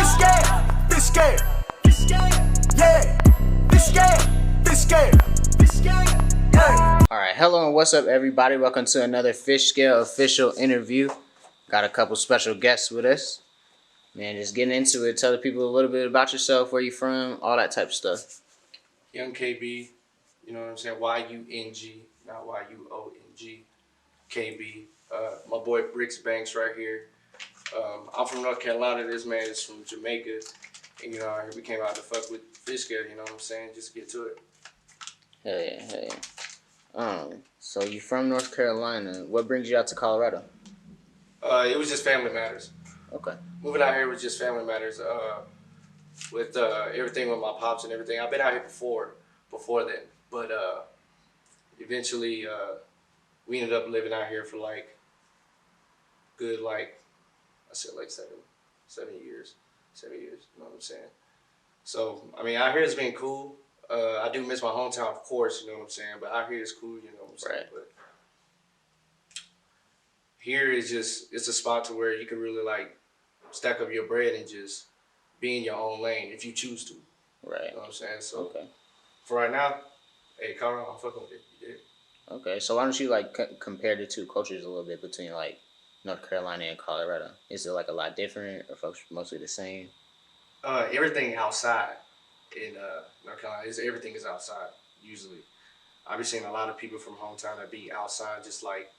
Fishscale, Fishscale, Fishscale, yeah. Fishscale, Fishscale, Fishscale, yeah. Alright, hello and what's up everybody? Welcome to another Fishscale official interview. Got a couple special guests with us. Man, just getting into it, tell the people a little bit about yourself, where you from, all that type of stuff. Young KB, you know what I'm saying? Y-U-N-G, not Y-U-O-N-G. KB. My boy Brix Banks right here. I'm from North Carolina. This man is from Jamaica. And, you know, we came out to fuck with Fishscale, you know what I'm saying? Just get to it. Hell yeah, hell yeah. So you from North Carolina. What brings you out to Colorado? It was just family matters. Okay. Moving out here was just family matters. With everything with my pops and everything. I've been out here before then. But eventually we ended up living out here for like good, like, I said like 7 years. 7 years, you know what I'm saying? So, I mean, out here has been cool. I do miss my hometown, of course, you know what I'm saying? But out here is cool, you know what I'm saying? Right. But here is just, it's a spot to where you can really like stack up your bread and just be in your own lane if you choose to. Right. You know what I'm saying? So, Okay. for right now, hey, Colorado, I'm fucking with it. You did. Okay, so why don't you like compare the two cultures a little bit between like North Carolina and Colorado? Is it like a lot different, or folks mostly the same? Everything outside in North Carolina everything is outside usually. I've been seeing a lot of people from hometown that be outside, just like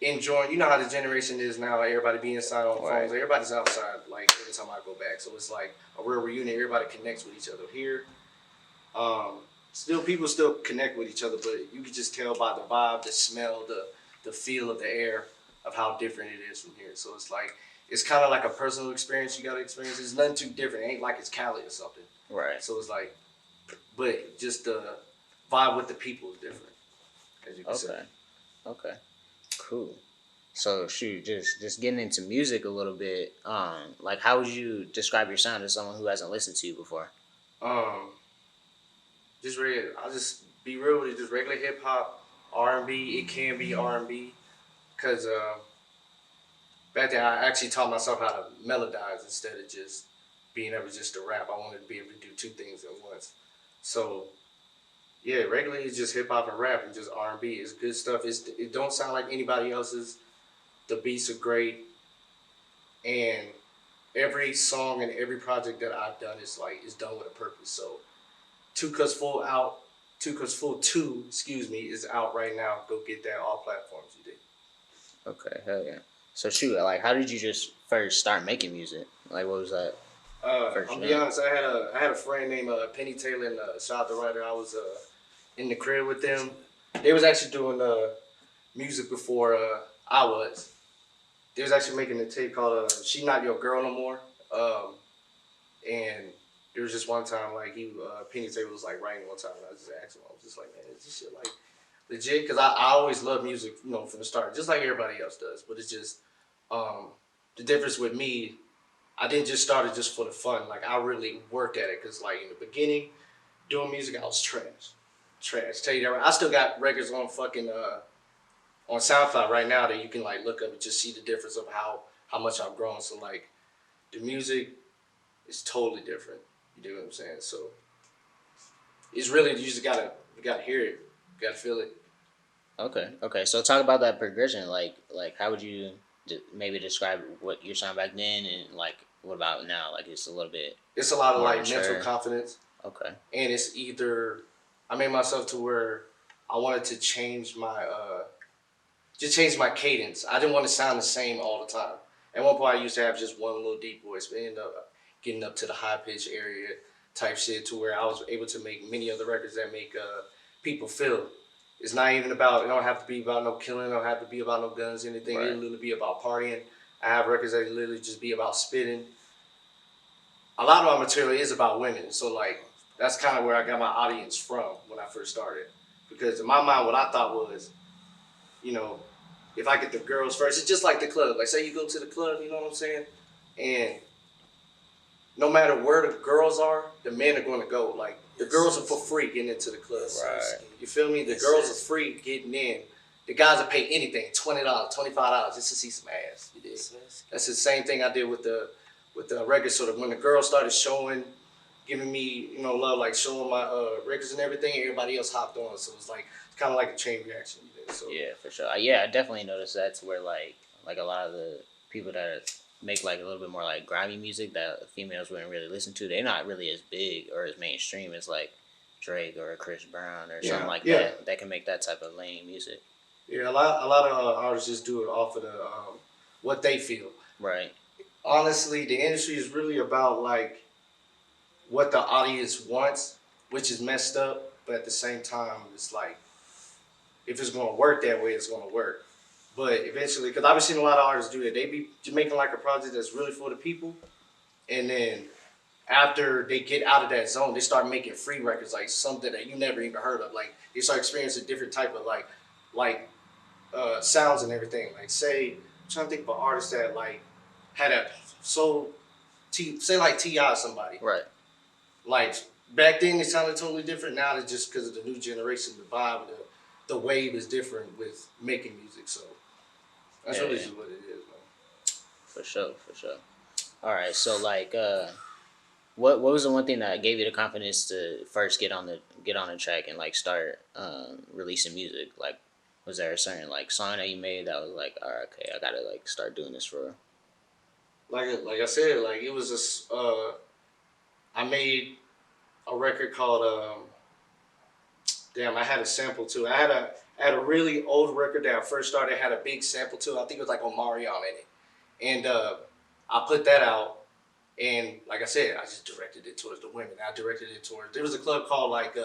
enjoying. You know how the generation is now. Like everybody be inside on Right. phones. Everybody's outside. Like every time I go back, so it's like a real reunion. Everybody connects with each other here. Still, people still connect with each other, but you can just tell by the vibe, the smell, the feel of the air of how different it is from here. So it's like, it's kind of like a personal experience you got to experience. It's nothing too different. It ain't like it's Cali or something. Right. So it's like, but just the vibe with the people is different, as you can say. Okay. Okay. Cool. So shoot, just getting into music a little bit. Like how would you describe your sound to someone who hasn't listened to you before? Just regular. I'll just be real with it. Just regular hip hop, R&B. It can be R&B, cause back then I actually taught myself how to melodize instead of just being able just to rap. I wanted to be able to do two things at once. So yeah, regularly it's just hip hop and rap and just R&B. It's good stuff. It don't sound like anybody else's. The beats are great, and every song and every project that I've done is done with a purpose. So 2 Cuts Full out, 2 Cuts Full 2, excuse me, is out right now. Go get that, all platforms you did. Okay, hell yeah. So shoot, like how did you just first start making music? Like what was that? I'll be honest, I had a friend named Penny Taylor, and shout out to Ryder. I was in the crib with them. They was actually doing music before I was. They was actually making a tape called "She Not Your Girl No More," and there was just one time like Penny Taylor was like writing one time, and I just asked him, I was just like, man, is this shit like legit? Because I always loved music, you know, from the start, just like everybody else does. But it's just the difference with me. I didn't just start it just for the fun. Like I really worked at it, because like in the beginning, doing music, I was trash. Tell you that right. I still got records on fucking on SoundCloud right now that you can like look up and just see the difference of how much I've grown. So like the music is totally different. You know what I'm saying? So it's really, you gotta hear it, you gotta feel it. Okay. So talk about that progression. Like how would you maybe describe what your sound back then, and like what about now? Like it's a little bit. It's a lot of more like mature. mental confidence. Okay. And it's either I made myself to where I wanted to change my change my cadence. I didn't want to sound the same all the time. At one point I used to have just one little deep voice, but ended up getting up to the high pitch area type shit, to where I was able to make many other records that make people feel. It's not even about, it don't have to be about no killing, it don't have to be about no guns, anything. Right. It literally be about partying. I have records that literally just be about spitting. A lot of my material is about women, so like that's kind of where I got my audience from when I first started. Because in my mind, what I thought was, you know, if I get the girls first, it's just like the club. Like say you go to the club, you know what I'm saying? And no matter where the girls are, the men are going to go. Like the girls are for free getting into the club. Right. You feel me? The girls are free getting in. The guys will pay anything, $20, $25 just to see some ass. You did. That's the same thing I did with with the records. So that when the girls started showing, giving me love, like showing my records and everything, everybody else hopped on. So it's like kind of like a chain reaction. So Yeah, for sure. Yeah, I definitely noticed that to where like a lot of the people that make like a little bit more like grimy music that females wouldn't really listen to, they're not really as big or as mainstream as like Drake or Chris Brown or something like yeah, that can make that type of lame music. yeah. A lot of artists just do it off of the what they feel. Right. Honestly, the industry is really about like what the audience wants, which is messed up. But at the same time, it's like if it's gonna work that way, it's gonna work. But eventually, because I've been seeing a lot of artists do that, they be making like a project that's really for the people, and then after they get out of that zone, they start making free records, like something that you never even heard of. Like they start experiencing different type of like sounds and everything. Like say, I'm trying to think of an artist that like had a say like T.I. or somebody. Right. Like back then, it sounded totally different. Now it's just because of the new generation, the vibe, the wave is different with making music. So that's really just what it is, man. For sure, for sure. All right, so like, what was the one thing that gave you the confidence to first get on the track and like start releasing music? Like, was there a certain like song that you made that was like, all right, okay, I gotta like start doing this for real? Like I said, like it was just I made a record called damn, I had a sample too. I had a really old record that I first started, had a big sample too. I think it was like Omarion in it. And I put that out, and like I said, I just directed it towards the women. I directed it towards, there was a club called like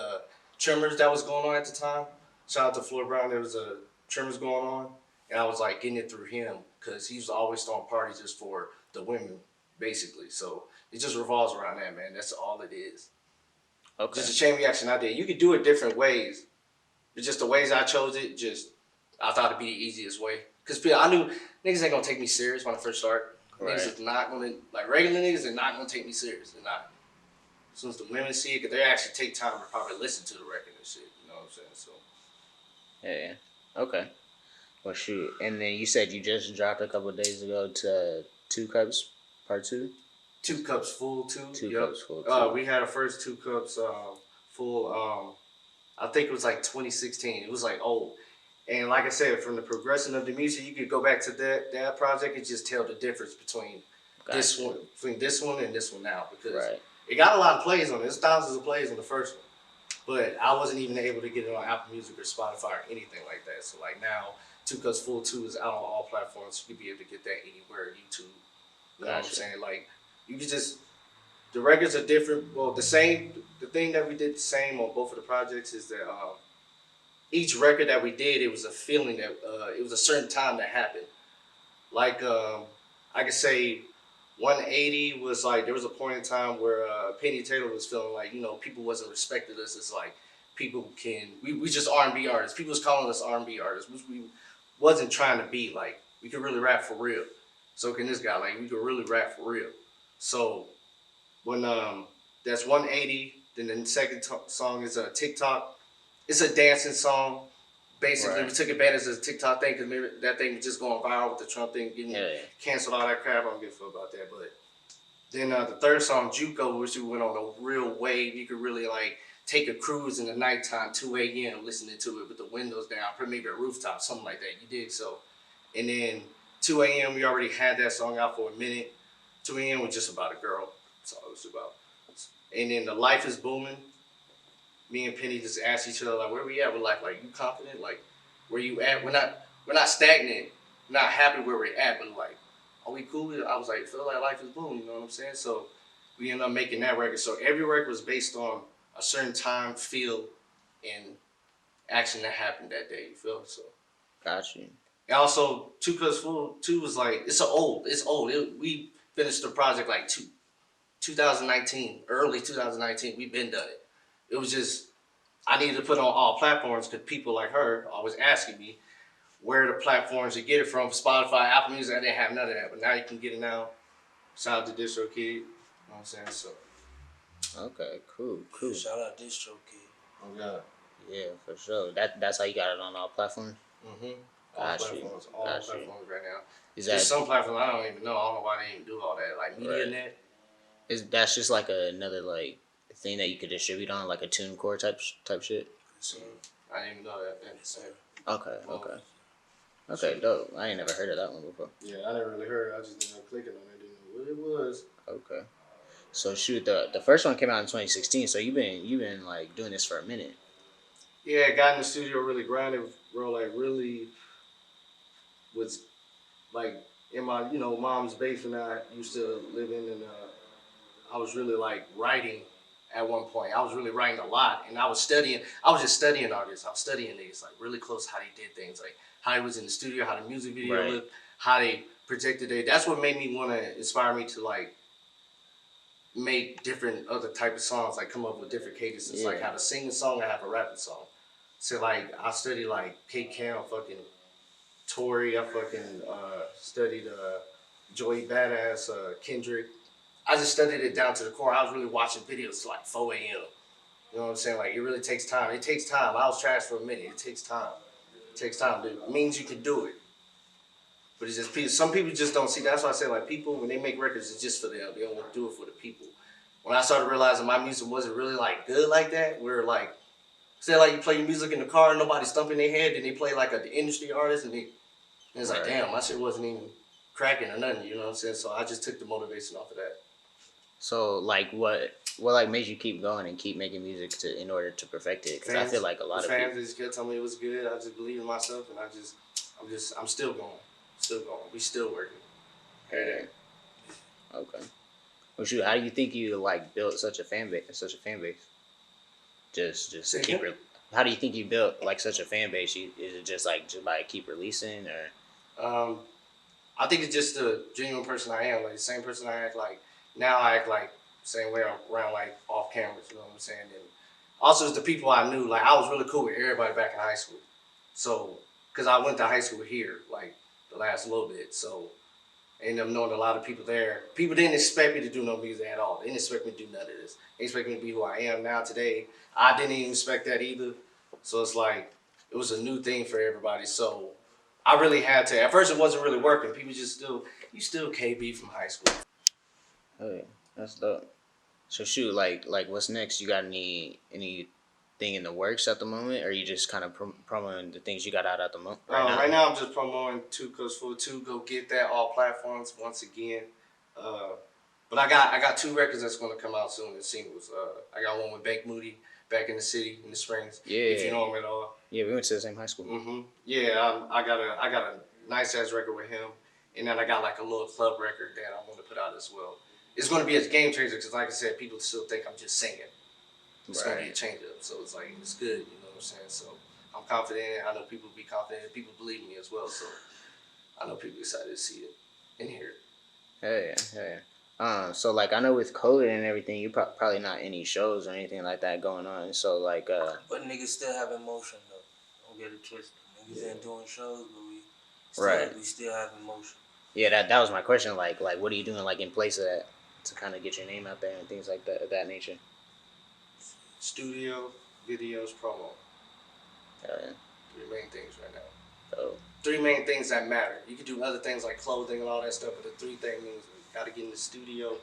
Tremors that was going on at the time. Shout out to Floyd Brown. There was a Tremors going on, and I was like getting it through him because he was always throwing parties just for the women, basically. So it just revolves around that, man. That's all it is. Okay. Just a chain reaction I did. You could do it different ways. But just the ways I chose it, just I thought it'd be the easiest way. Cause I knew niggas ain't gonna take me serious when I first start. Right. Niggas is not gonna, like regular niggas are not gonna take me serious. They're not. As soon as the women see it, cause they actually take time to probably listen to the record and shit. You know what I'm saying? So Yeah. Okay. Well, shoot. And then you said you just dropped a couple of days ago to Two Cups Part 2? 2 cups full too. Two Yep. Cups Full 2. We had our first 2 cups full. I think it was like 2016. It was like old. And like I said, from the progression of the music, you could go back to that project and just tell the difference between this one and this one now, because it got a lot of plays on it. There's thousands of plays on the first one, but I wasn't even able to get it on Apple Music or Spotify or anything like that. So like now, 2 Cups Full 2 is out on all platforms. You could be able to get that anywhere, YouTube. You know what I'm saying? Like you could just, the records are different. Well, the same. The thing that we did the same on both of the projects is that each record that we did, it was a feeling that it was a certain time that happened. Like I could say 180 was like, there was a point in time where Penny Taylor was feeling like, people wasn't respecting us as like people we just R&B artists. People was calling us R&B artists, which we wasn't trying to be. Like we could really rap for real. So can this guy, like we could really rap for real. So when that's 180, then the second song is a TikTok. It's a dancing song. Basically, we took advantage of the TikTok thing because that thing was just going viral with the Trump thing getting canceled, all that crap. I don't give a fuck about that. But then the third song, Juco, which we went on a real wave. You could really like take a cruise in the nighttime, 2 a.m., listening to it with the windows down, maybe a rooftop, something like that. You dig? So, and then 2 a.m., we already had that song out for a minute. 2 a.m. was just about a girl. That's all it was about. And then the Life is Booming. Me and Penny just asked each other, like, where we at with life? Like, you confident? Like, where you at? We're not stagnant. We're not happy where we're at, but like, are we cool with it? I was like, feel like life is boom, you know what I'm saying? So we ended up making that record. So every record was based on a certain time, feel, and action that happened that day, you feel? So Got you. and also 2 Cups Full 2 was like, it's old. We finished the project like 2019, early 2019. We've been done it. It was just, I needed to put on all platforms because people like her always asking me where the platforms to get it from. Spotify, Apple Music, I didn't have none of that. But now you can get it now. Shout out to Distro Kid. You know what I'm saying? So. Okay, cool. Shout out Distro Kid. Oh, God. Yeah, for sure. That's how you got it on all platforms? Mm-hmm. All Got you. platforms. All Got you. platforms right now. Is There's that some platforms I don't even know. I don't know why they didn't do all that. Like right? MediaNet. Is that's just like another like thing that you could distribute on, like a TuneCore type shit? So I didn't even know that. That's it. Okay, Well, okay, okay. Dope. I ain't never heard of that one before. yeah, I never really heard. I just ended up clicking on it. Didn't know what it was. Okay. So shoot, the first one came out in 2016. So you've been like doing this for a minute. Yeah, got in the studio really grinding, bro. Like really was like in my mom's basement I used to live in, and I was really like writing at one point. I was really writing a lot, and I was studying. I was just studying artists. I was studying these like really close how they did things, like how he was in the studio, how the music video Right. looked, how they projected it. That's what made me want to inspire me to like make different other type of songs, like come up with different cadences, like Yeah. have a singing song and have a rapping song. So like I studied like Kate Cam, fucking Tory. I fucking studied Joey Badass, Kendrick. I just studied it down to the core. I was really watching videos till like 4 a.m. You know what I'm saying? Like it really takes time. It takes time. I was trash for a minute. It takes time. It takes time. It means you can do it. But it's just some people just don't see. That's why I say like people when they make records, it's just for them. They don't do it for the people. When I started realizing my music wasn't really like good like that, where like say like you play your music in the car and nobody's thumping their head, and they play like an industry artist, and it's like Right. damn, my shit wasn't even cracking or nothing. You know what I'm saying? So I just took the motivation off of that. So like what like made you keep going and keep making music in order to perfect it? Because I feel like a lot of fans people. just kept telling me it was good. I just believed in myself, and I'm still going, still going. We still working. Yeah. Okay. Well, shoot, how do you think you like built such a fan base? Just Say keep. again? How do you think you built like such a fan base? Is it just like just by keep releasing or? I think it's just the genuine person I am. Like the same person I act like now. I act like the same way around like off cameras. You know what I'm saying? And also, it's the people I knew. Like I was really cool with everybody back in high school. So, cause I went to high school here like the last little bit. So, I ended up knowing a lot of people there. People didn't expect me to do no music at all. They didn't expect me to do none of this. They expect me to be who I am now today. I didn't even expect that either. So it's like it was a new thing for everybody. So I really had to. At first, it wasn't really working. People just you still KB from high school. Oh yeah, that's dope. So shoot, like what's next? You got anything in the works at the moment, or you just kind of promoting the things you got out at the moment right now? Right now, I'm just promoting 2 Coast for 2. Go get that all platforms once again. But I got 2 records that's gonna come out soon. The singles. I got one with Bank Moody back in the city in the Springs. Yeah. If you know him at all. Yeah, we went to the same high school. Yeah, I got a nice ass record with him, and then I got like a little club record that I want to put out as well. It's going to be a game changer because, like I said, people still think I'm just singing. It's going to be a change up, so it's like it's good. You know what I'm saying? So I'm confident. I know people be confident. People believe in me as well. So I know people excited to see it and hear it. Hell yeah, hell yeah. So like I know with COVID and everything, you probably not any shows or anything like that going on. So like But niggas still have emotion though. Don't get it twisted. Niggas ain't doing shows, but Right. we still have emotion. Yeah, that was my question. Like what are you doing like in place of that to kind of get your name out there and things like that of that nature? Studio, videos, promo. Hell yeah. 3 main things right now. So 3 main things that matter. You can do other things like clothing and all that stuff, but the 3 things you gotta get in the studio,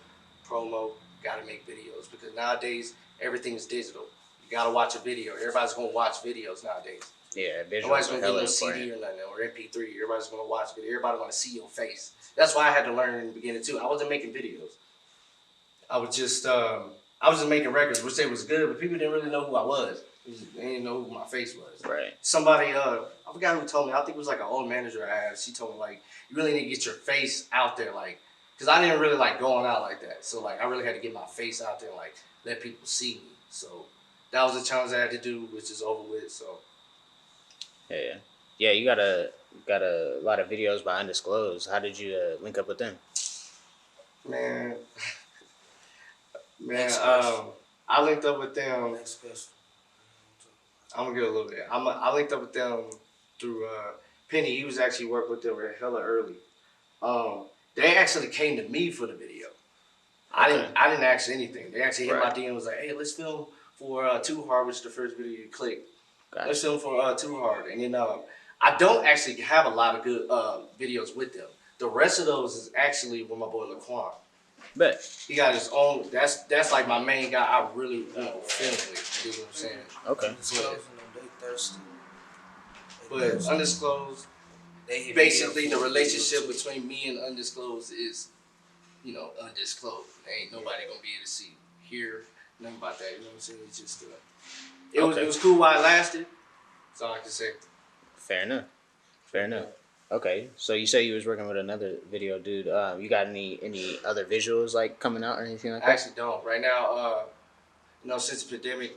promo, gotta make videos because nowadays everything's digital. You gotta watch a video. Everybody's gonna watch videos nowadays. yeah, visuals Nobody's are gonna get hella no CD important. or nothing or MP3. Everybody's gonna watch video. Everybody's gonna see your face. That's why I had to learn in the beginning too. I wasn't making videos. I was just making records, which they was good, but people didn't really know who I was. They didn't know who my face was. Right. Somebody, I forgot who told me. I think it was like an old manager I had. She told me like, you really need to get your face out there, like, cause I didn't really like going out like that. So like, I really had to get my face out there, and, like, let people see me. So that was a challenge I had to do, which is over with. So Yeah. Yeah, you got a lot of videos by Undisclosed. How did you link up with them? man, Next question. I linked up with them. Next question. I'm gonna get a little bit. I linked up with them through Penny. He was actually working with them hella early. They actually came to me for the video. I didn't ask anything. They actually hit my DM and was like, hey, let's film for Too Hard, which is the first video you clicked. Gotcha. Let's film for Too Hard. And then I don't actually have a lot of good videos with them. The rest of those is actually with my boy Laquan. Bet. He got his own. That's like my main guy. I really film with. You know what I'm saying? Okay. Undisclosed, they thirsty. But undisclosed. Basically, the relationship between me and undisclosed is, undisclosed. Ain't nobody gonna be able to see, hear nothing about that. You know what I'm saying? It's just it was cool while it lasted. That's all I can say. Fair enough. Fair enough. Okay, so you say you was working with another video dude. You got any other visuals like coming out or anything like that? I actually don't. Right now, since the pandemic,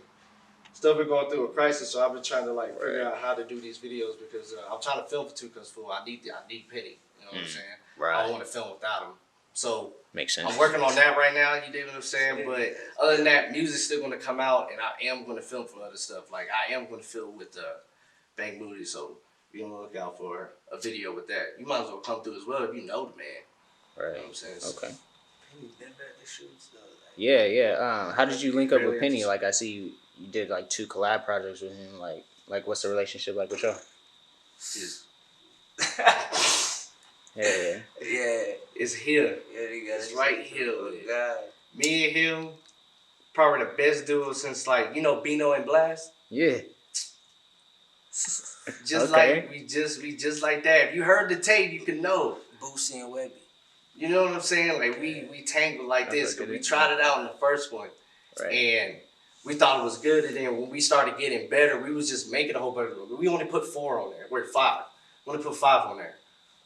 still been going through a crisis, so I've been trying to figure out how to do these videos because I'm trying to film for two cause I need Penny. You know what I'm saying? Right. I don't want to film without him. So makes sense. I'm working on that right now. You dig what I'm saying? But other than that, music's still gonna come out, and I am gonna film for other stuff. Like I am gonna film with Bank Moody, so be on the lookout for a video with that. You might as well come through as well if you know the man. Right. You know what I'm saying? So, okay. Penny been back to shoots though. Yeah. How did you link up with Really Penny? Like I see you did like 2 collab projects with him. Like what's the relationship like with y'all? Yeah. Yeah, it's here. Yeah, they got It's right here. God. Me and him, probably the best duo since Bino and Blast. Yeah. Just Okay. like we just like that. If you heard the tape, you can know. Boosie and Webby. You know what I'm saying? Like we tangled like this because we tried it out in the first one, Right. and we thought it was good. And then when we started getting better, we was just making a whole bunch of. We only put 4 on there. We're at 5. We only put 5 on there.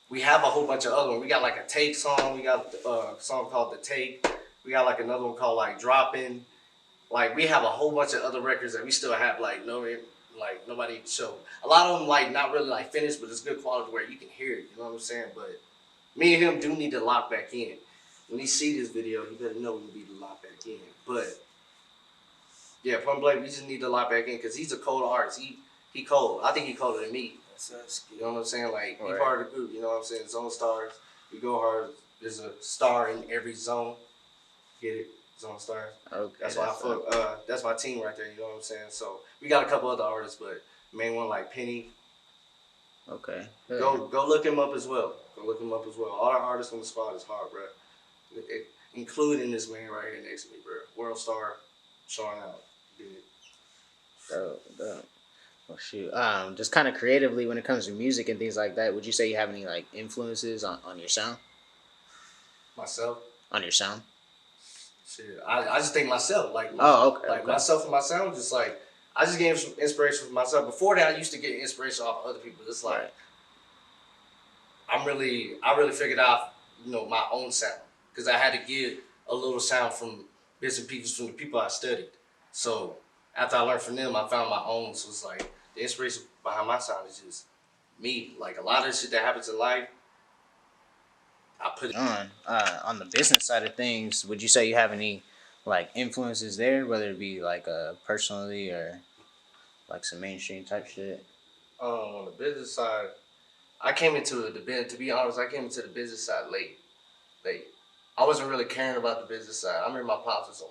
We have a whole bunch of other ones. We got like a Take song. We got a song called The Take. We got like another one called like Droppin'. Like we have a whole bunch of other records that we still have nobody showed. A lot of them not really finished, but it's good quality where you can hear it. You know what I'm saying? But me and him do need to lock back in. When he see this video, he better know we need to lock back in. But yeah, Point Blank, we just need to lock back in because he's a cold artist. He cold. I think he colder than me. You know what I'm saying? He part of the group. You know what I'm saying? Zone stars. We go hard. There's a star in every zone. Get it? Zone stars. Okay. That's why that's my team right there. You know what I'm saying? So we got a couple other artists, but main one like Penny. Okay. Go look him up as well. All our artists on the spot is hard, bro. Including this man right here next to me, bro. World star, showing out. Dope. Well, shoot. Just kind of creatively when it comes to music and things like that, would you say you have any influences on your sound? Myself. On your sound? Shit, I just think myself okay. Myself and my sound, just I just gave some inspiration for myself. Before that, I used to get inspiration off of other people. It's right. I really figured out my own sound because I had to get a little sound from bits and pieces from the people I studied. So after I learned from them, I found my own. So it's the inspiration behind my sound is just me. A lot of shit that happens in life, I put it on the business side of things. Would you say you have any influences there, whether it be personally or some mainstream type shit? On the business side, I came into to be honest, I came into the business side late. I wasn't really caring about the business side. I remember my pops was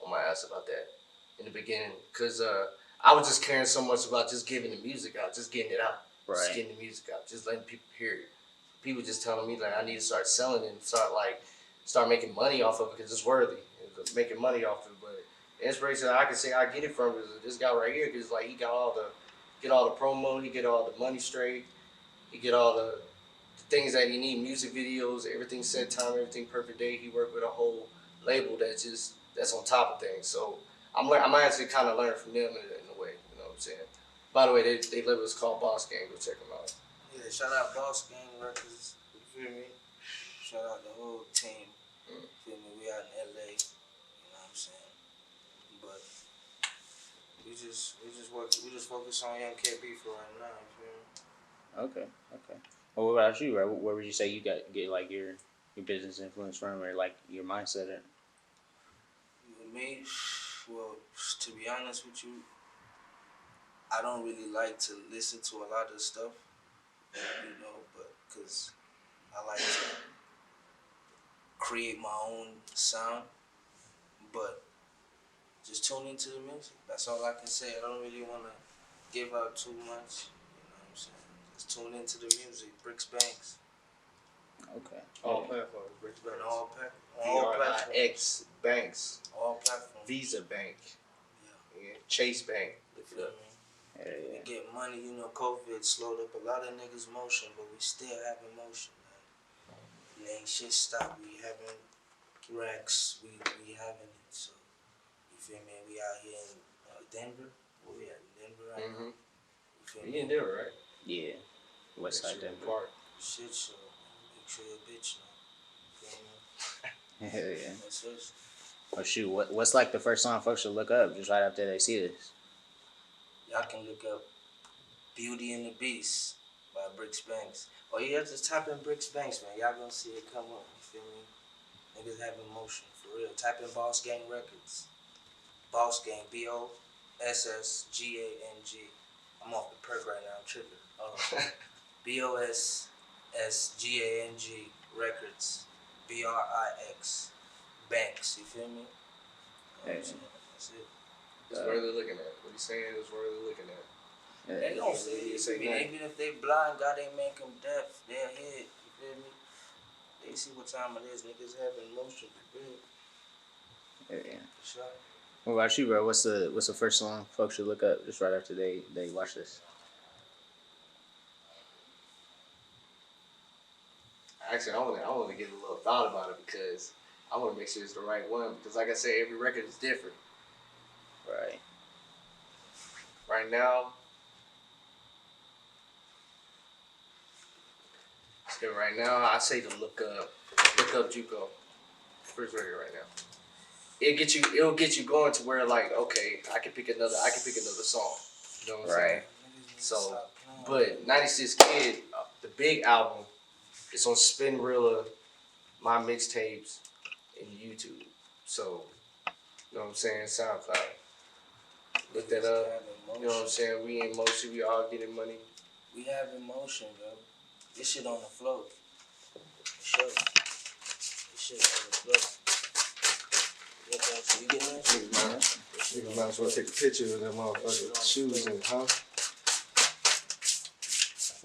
on my ass about that in the beginning, cause I was just caring so much about just giving the music out, just getting it out, just getting the music out, just letting people hear it. People just telling me I need to start selling it and start making money off of it because it's worthy. It's making money off of it. But the inspiration I can say I get it from is this guy right here because he got all the promo, he get all the money straight, he get all the things that he need, music videos, everything set time, everything perfect day. He worked with a whole label that's on top of things. So I'm actually kind of learning from them in a way. You know what I'm saying? By the way, they label is called Boss Gang. Go check them out. Yeah, shout out Boss Gang Records. You feel me? Shout out the whole team. You feel me? We out in LA. You know what I'm saying? But we just focus on Young KB for right now. You feel me? Okay. Well, what about you? Right? Where would you say you get your business influence from, or your mindset in? Me, well, to be honest with you, I don't really like to listen to a lot of stuff, but because I like to create my own sound, but just tune into the music. That's all I can say. I don't really want to give out too much, you know what I'm saying? Just tune into the music. Brix Banks. Okay. All Yeah. platforms. Brix But Banks. all platforms. VRIX Banks. All platforms. Visa Bank. Yeah. Yeah. Chase Bank. Look You it feel up. me? Yeah, We yeah. get money, you know, COVID slowed up a lot of niggas' motion, but we still having motion, man. And ain't shit stopped. We having racks. We having it. So, you feel me? We out here in Denver. Where we at in Denver right now? You feel You me? in Denver, right? Yeah. West Side Denver Denver. Park. Shit show. Make sure your bitch know. Feel me? Hell yeah. That's us. Oh shoot, what's like the first song folks should look up just right after they see this? Y'all can look up Beauty and the Beast by Brix Banks. Or you have to type in Brix Banks, man. Y'all gonna see it come up. You feel me? Niggas having motion for real. Type in Boss Gang Records. Boss Gang, BOSSGANG. I'm off the perk right now. I'm tripping. BOSSGANG Records. BRIX Banks. You feel me? Hey. That's it. It's worth looking at. What he's saying is worth looking at. They don't see it. Even if they blind, God ain't make them deaf. They're ahead. You feel me? They see what time it is. Niggas having motion. You feel me? Yeah. For sure. What about you, bro? What's the first song folks should look up just right after they watch this? Actually, I want to give a little thought about it because I want to make sure it's the right one. Because, like I said, every record is different. Right. Right now, I say to look up JUCO. First record right now. It'll get you going to where like, okay, I can pick another song. You know what I'm saying? So, but 96 Kid, the big album, it's on Spinrilla, my mixtapes, and YouTube. So, you know what I'm saying? SoundCloud. Look that up. You know what I'm saying? We in motion. We all getting money. We have emotion, bro. This shit on the floor. For sure. This shit on the floor. You getting that shit? Niggas might as well take a picture of them motherfucking shoes and huh?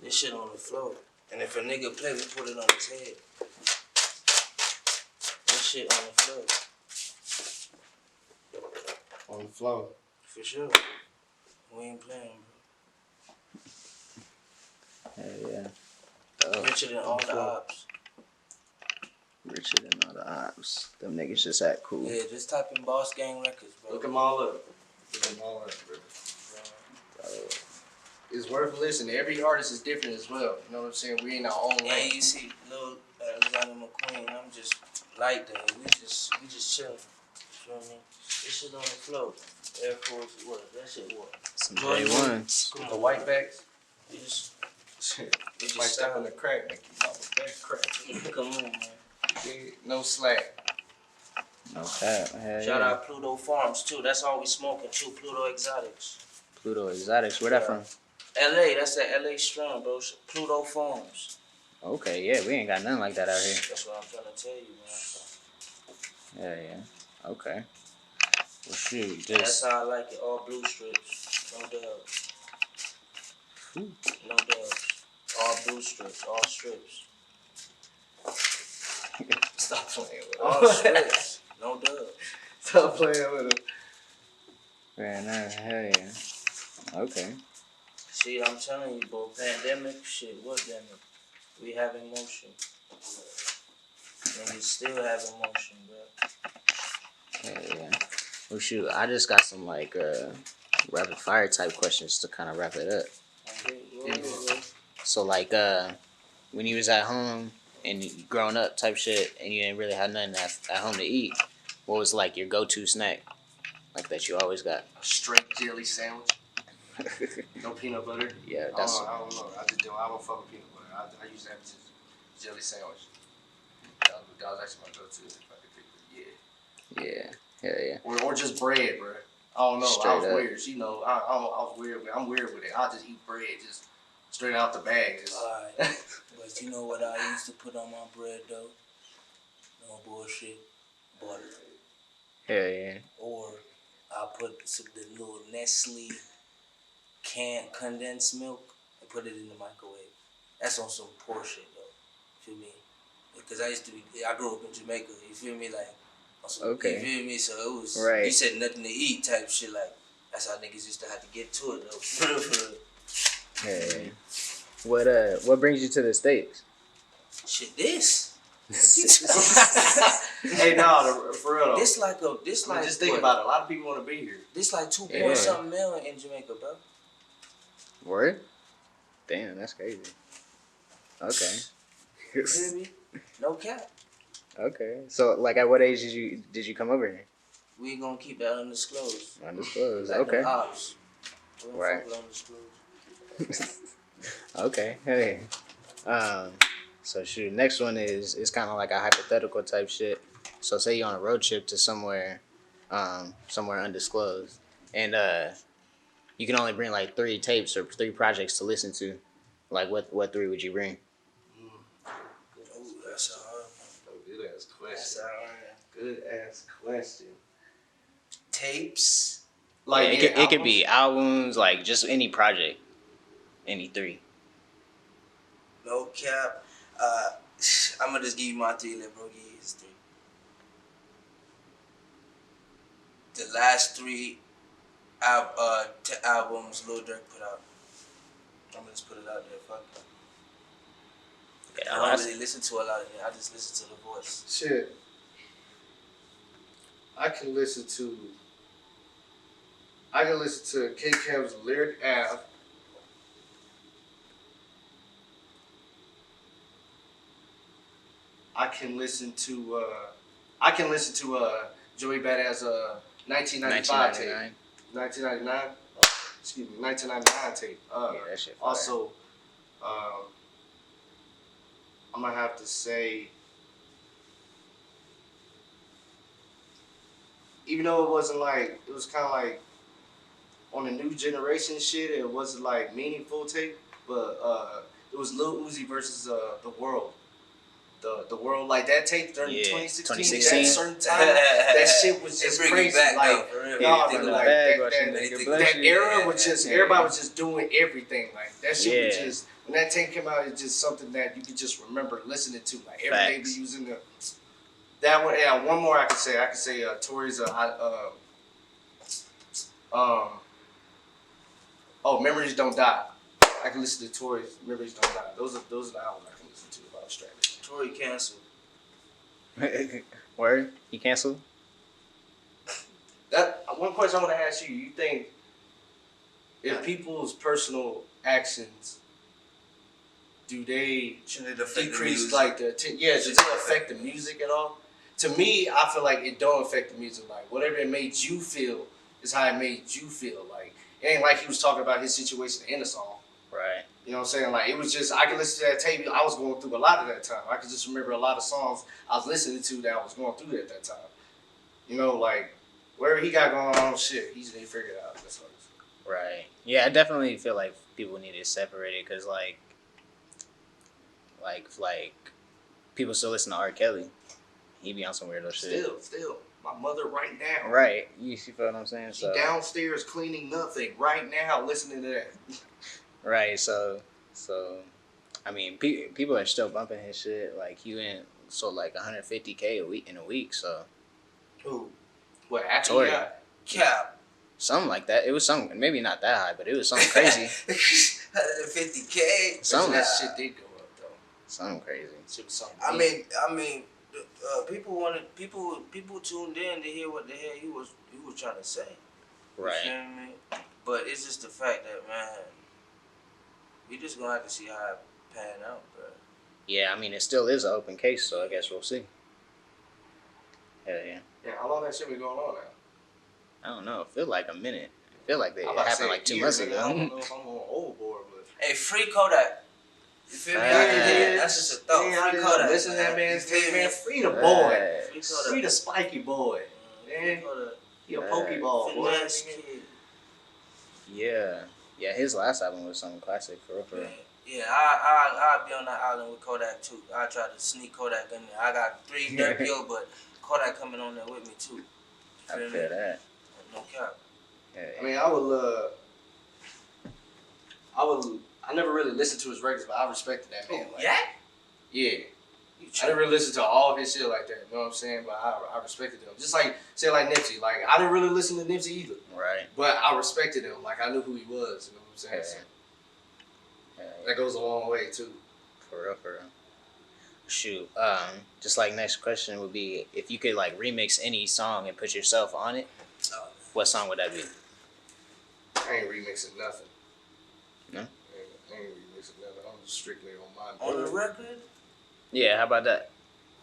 This shit on the floor. And if a nigga play, we put it on his head. This shit on the floor. On the floor. For sure. We ain't playing, bro. Hell yeah. Richer than all the ops. Richer than all the ops. Them niggas just act cool. Yeah, just type in Boss Gang Records, bro. Look them all up. Bro. It's worth listening. Every artist is different as well. You know what I'm saying? We in our own Yeah, lane. you see, little Alexander McQueen, I'm just like that. We just chilling. You feel me? This shit on the floor. Air Force, what? That shit what? Some J1s. Come The on, white backs. we just Might step in the crack. Make you back crack. come on, man. Yeah, no slack. No cap. Hell Shout yeah. out Pluto Farms too. That's all we smoking too. Pluto Exotics. Pluto Exotics. Where that from? LA, that's that LA strand, bro. Pluto Farms. Okay, yeah, we ain't got nothing like that out here. That's what I'm trying to tell you, man. Yeah, yeah. Okay. Well, shoot, That's just how I like it. All blue strips. No dubs. No dubs. All blue strips. All strips. Stop playing with All them. strips. No dubs. Stop playing with them. very nice. Hell yeah. Okay. See, I'm telling you, bro. Pandemic, shit. What pandemic? We have emotion. And we still have emotion, bro. Hell yeah. Well, shoot, I just got some like rapid fire type questions to kind of wrap it up. Okay, go ahead, bro. So like when you was at home and you growing up type shit and you didn't really have nothing at home to eat, what was like your go-to snack like that you always got? Straight jelly sandwich. No peanut butter. Yeah, I that's don't know. I don't fuck with peanut butter. I use that as jelly sandwich. That was actually my go-to. If I could pick it. yeah. Hell yeah. Or just bread, bro. I don't know. Straight I was up. weird. You know, I was weird. I'm weird with it. I just eat bread, just straight out the bag. Just. Alright. But you know what I used to put on my bread, though? No bullshit. Butter. Hell yeah. Or I put the little Nestle canned condensed milk and put it in the microwave. That's on some poor shit though. You feel me? Because I grew up in Jamaica. You feel me? Like, on some, Okay. You feel me? So it was Right. You said nothing to eat type shit. Like that's how niggas used to have to get to it though. For real. Hey. What brings you to the States? Shit, this. Hey, no, for real though. This like just think about it. A lot of people want to be here. This like 2 Yeah. point something million in Jamaica, bro. Word? Damn, that's crazy. Okay. You feel me? No cap. Okay. So, like, at what age did you come over here? We ain't gonna keep that undisclosed. Undisclosed. Like Okay. the ops. We don't Right. fuck with undisclosed. Okay. Hey. So shoot. Next one is kind of like a hypothetical type shit. So say you're on a road trip to somewhere undisclosed, and you can only bring like 3 tapes or 3 projects to listen to. Like what 3 would you bring? Oh, that's a hard one. Good ass question. That's a hard one. Good ass question. Tapes. Like Like it could be albums, like just any project, any 3. No cap. I'm gonna just give you my 3. Let bro give you his 3. The last 3 albums Lil Durk put out. I'm gonna just put it out there. Fuck it. Okay, I don't really listen to a lot of it. I just listen to the voice. Shit. I can listen to K Cam's Lyric Ave. I can listen to Joey Badass 1995 tape. 1999. 1999. Excuse me, 1999 tape. Yeah, that shit fire. Also, I'm gonna have to say, even though it wasn't like, it was kind of like on the new generation shit. It wasn't like meaningful tape, but it was Lil Uzi versus the World. The World, like that tape during 2016, that certain time, that shit was just crazy. Back, like, though, for real. no, From the like bag, that era was just, everybody was just doing everything. Like that shit was Yeah. just, when that tape came out, it's just something that you could just remember listening to. Like every day be using the, that one. Yeah, one more I could say. Tory's Memories Don't Die. I can listen to Tory's Memories Don't Die. Those are the albums I can listen to about strategy. Tory canceled. Word? He canceled? That one question I want to ask you. You think if people's personal actions, do they Shouldn't it affect decrease the music? does it affect the music at all? To me, I feel like it don't affect the music. Like whatever it made you feel is how it made you feel. Like it ain't like he was talking about his situation in the song. Right. You know what I'm saying? Like it was just, I could listen to that tape. I was going through a lot of that time. I could just remember a lot of songs I was listening to that I was going through at that time. You know, like wherever he got going on, shit, he figured it out. That's all. Right. Yeah, I definitely feel like people need to separate it because like people still listen to R. Kelly. He be on some weirdo shit. Still, my mother right now. Right. You feel what I'm saying? She downstairs cleaning nothing right now, listening to that. Right. So, I mean, people are still bumping his shit. Like he went sold like 150K in a week. So. Who? What? After Tory. he got Cap. Something like that. It was something, maybe not that high, but it was something crazy. 150K. Something. that shit did go up though. Something crazy. Shit was something. I mean, people tuned in to hear what the hell he was trying to say. Right. You feel me? But it's just the fact that, man, we just gonna have to see how it pan out, bro. Yeah, I mean, it still is an open case, so I guess we'll see. Hell yeah. Yeah, how long that shit been going on now? I don't know. It feel like a minute. I feel like it I'm about to happened say like 2 years, months nigga. ago. I don't know if I'm on overboard, but Hey, free Kodak. You feel me? Yeah. That's just a thought. man, I Free just Kodak. listen to that man's You feel tape, me? man. Free the boy. Right. Free Kodak. Free the spiky boy. Free Man, Kodak. he a pokeball boy. Finesse kid. Yeah. Yeah, his last album was something classic, for real. Yeah, I'll be on that island with Kodak too. I try to sneak Kodak in there. I got 3 Dirt Yo, but Kodak coming on there with me too. I feel that. No cap. Yeah. I mean, I I never really listened to his records, but I respected that man. Like, Yeah? Yeah. I didn't really listen to all of his shit like that, you know what I'm saying? But I respected him. Just like, say like Nipsey. Like, I didn't really listen to Nipsey either. Right. But I respected him. Like, I knew who he was, you know what I'm saying? So, that goes a long way, too. For real, for real. Shoot. Just like next question would be, if you could like remix any song and put yourself on it, what song would that be? I ain't remixing nothing. No? I ain't remixing nothing. I'm just strictly on my On the record? Yeah, how about that?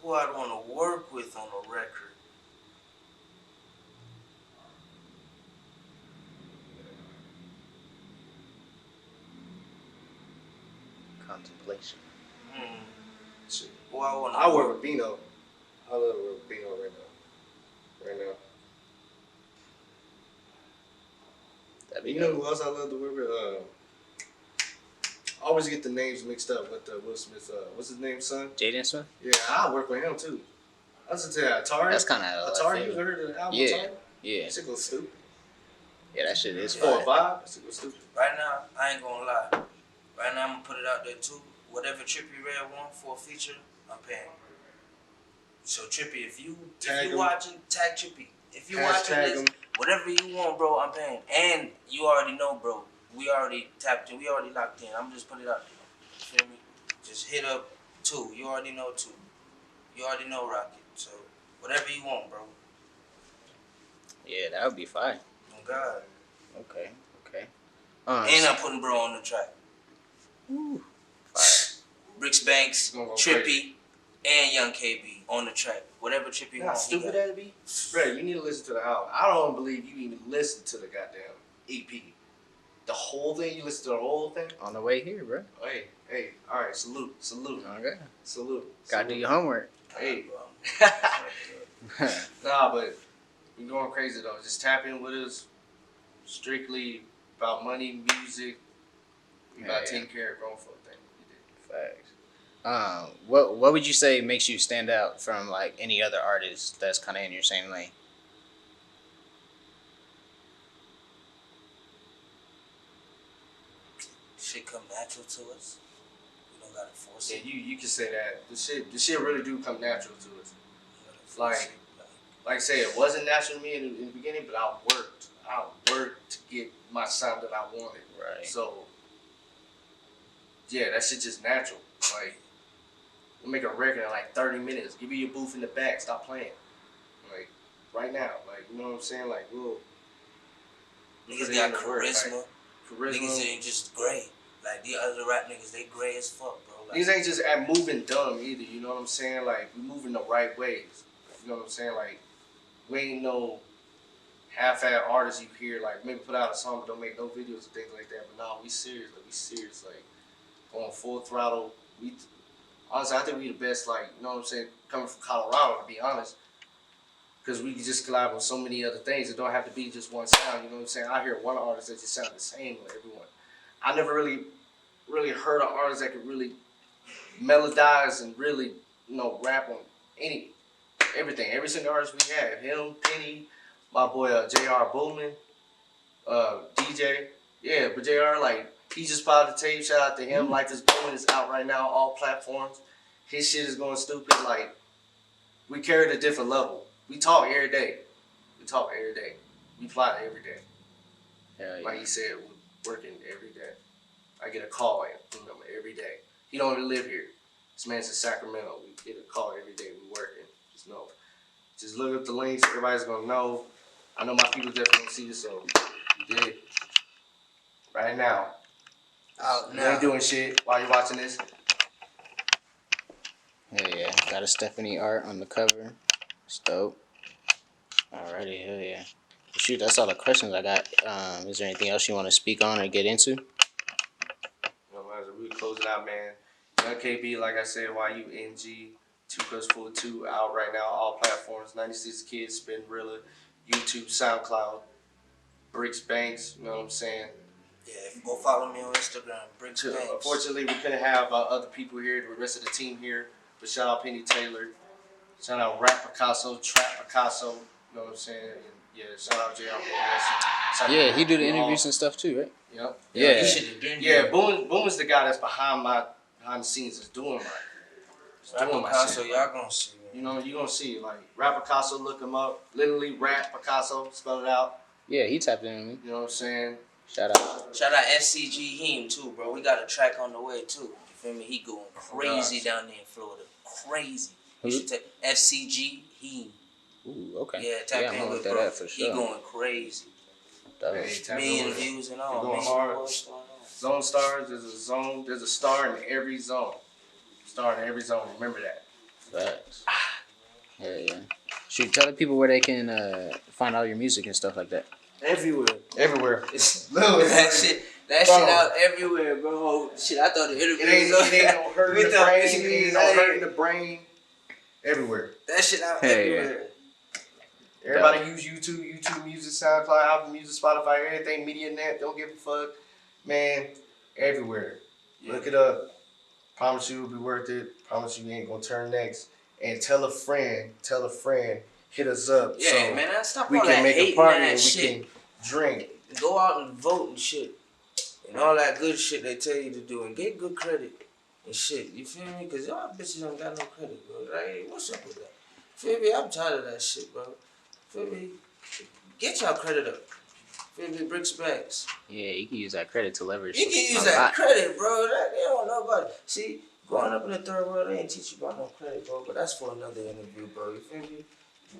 Who I'd want to work with on a record? Contemplation. Shit. Who I want to I work with Bino. I love work with Bino right now. Right now. That'd be You know dope. who else I love to work with? I always get the names mixed up with Will Smith's, what's his name, son? Jaden Smith? Yeah, I work with him too. I listen to that Atari. That's kind of Atari, you ever heard of the album Yeah. Atari? Yeah. That shit goes stupid. Yeah, that shit is For a fire. vibe, that shit goes stupid. Right now, I ain't gonna lie. Right now, I'm gonna put it out there too. Whatever Trippie Red want for a feature, I'm paying. So Trippie, if you watching, tag Trippie. If you watching Hashtag this, him. whatever you want, bro, I'm paying. And you already know, bro. We already tapped in. We already locked in. I'm just put it out there. You feel me? Just hit up 2. You already know 2. You already know Rocket. So whatever you want, bro. Yeah, that would be fire. Oh God. Okay, okay. And I'm putting bro on the track. Fire. Brix Banks, Gonna go Trippie, crazy. and Young KB on the track. Whatever Trippie You know how wants. stupid that'd be? Bro, you need to listen to the album. I don't believe you even listen to the goddamn EP. The whole thing? You listen to the whole thing? On the way here, bro. Hey, alright, salute. Okay. Salute. Gotta do your homework. Hey. Nah, but we're going crazy though. Just tap in with us. Strictly about money, music. We about Yeah. taking care of grown folk thing. Facts. What would you say makes you stand out from like any other artist that's kind of in your same lane? Shit come natural to us. We don't gotta force Yeah, it. you can say that. The shit really do come natural to us. We gotta force Like- it. Like I say, it wasn't natural to me in the beginning, but I worked to get my sound that I wanted. Right. So, yeah, that shit just natural. Like, we'll make a record in like 30 minutes. Give me your booth in the back. Stop playing. Like, right now. Like, you know what I'm saying? Like, we'll Niggas put it got in the work, charisma. like, charisma. Niggas ain't just gray. Like the other rap niggas, they gray as fuck, bro. Like, Niggas ain't just at moving dumb either. You know what I'm saying? Like, we moving the right ways. You know what I'm saying? Like, we ain't no half-ass artists you hear, like, maybe put out a song but don't make no videos and things like that. But nah, we serious. Like, we serious. Like, going full throttle. Honestly, I think we the best, like, you know what I'm saying, coming from Colorado, to be honest. Because we can just collab with so many other things. It don't have to be just one sound, you know what I'm saying? I hear one artist that just sound the same with everyone. I never really heard an artist that could really melodize and really, you know, rap on everything. Every single artist we have. Him, Penny, my boy J.R. Bowman, DJ. Yeah, but JR, like, he just filed the tape. Shout out to him. Like, this Bowman is out right now, all platforms. His shit is going stupid. Like, we carry it a different level. We talk every day. We fly every day. Hell yeah. Like he said, we're working every day. I get a call from him every day. He don't even live here. This man's in Sacramento. We get a call every day. We working. Just know. Just look up the links. Everybody's gonna know. I know my people definitely gonna see this, so you did. Right now. out You now. ain't doing shit while you're watching this. Hell yeah. Got a Stephanie art on the cover. It's dope. Alrighty, hell yeah. Shoot, that's all the questions I got. Is there anything else you want to speak on or get into? You know, as we close it out, man. Young KB, like I said, YUNG 2+42 out right now, all platforms. 96 Kids, Spin Rilla, YouTube, SoundCloud, Brix Banks. You know what I'm saying? Yeah, go follow me on Instagram, Brix Banks. Unfortunately, we couldn't have other people here, the rest of the team here. But shout out Penny Taylor, shout out Rap Picasso, Trap Picasso. You know what I'm saying? And yeah, shout out JR. Yeah, he do the interviews and stuff too, right? Yep. Yeah. He should have been Yeah, there. Boom is the guy that's behind the scenes is doing Rapper my Picasso, shit. y'all gonna see, man. You know, you gonna see like Rap Picasso, look him up. Literally Rap Picasso, spell it out. Yeah, he tapped in with me. You know what I'm saying? Shout out. Shout out FCG Heem too, bro. We got a track on the way too. You feel me? He going crazy down there in Florida. Crazy. You should take FCG Heem. Ooh, okay. Yeah, tap I'm in gonna with look that bro. up for He sure. going crazy. Dope. Hey, tap in Million with it. views and all. He going Man, hard. what's going on? Zone stars, there's a star in every zone. Star in every zone, remember that. Facts. Yeah. Shoot, tell the people where they can find all your music and stuff like that. Everywhere. Everywhere. It's Literally. that shit out everywhere, bro. Shit, I thought the interview It ain't no hurt in the brain. It it ain't no hurt in the brain. Everywhere. That shit out Hey, everywhere. Everybody use YouTube Music, SoundCloud, Apple Music, Spotify, everything, MediaNet. Don't give a fuck, man. Everywhere. Yeah. Look it up. Promise you it'll be worth it. Promise you ain't gonna turn next. And tell a friend. Hit us up. Yeah, so man, stop we all can that make a hating party ass and we shit. can drink. Go out and vote and shit. And all that good shit they tell you to do. And get good credit and shit. You feel me? Because y'all bitches don't got no credit, bro. Like, what's up with that? Feel me? I'm tired of that shit, bro. Feel me? Get y'all credit up. Feel me? Brix bags. Yeah, you can use that credit to leverage. You can use a that lot. credit, bro. They don't know about it. See, growing up in the third world, they ain't teach you about no credit, bro. But that's for another interview, bro. You feel me?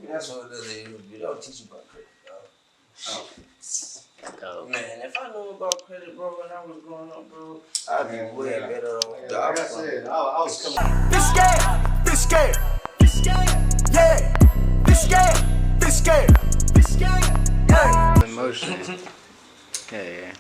That's for another interview. They don't teach you about credit, bro. Dope. Man, if I knew about credit, bro, when I was growing up, bro, I'd be way better off. Like I said, I was coming. Fishscale. Yeah. Fishscale. Emotion. Yeah.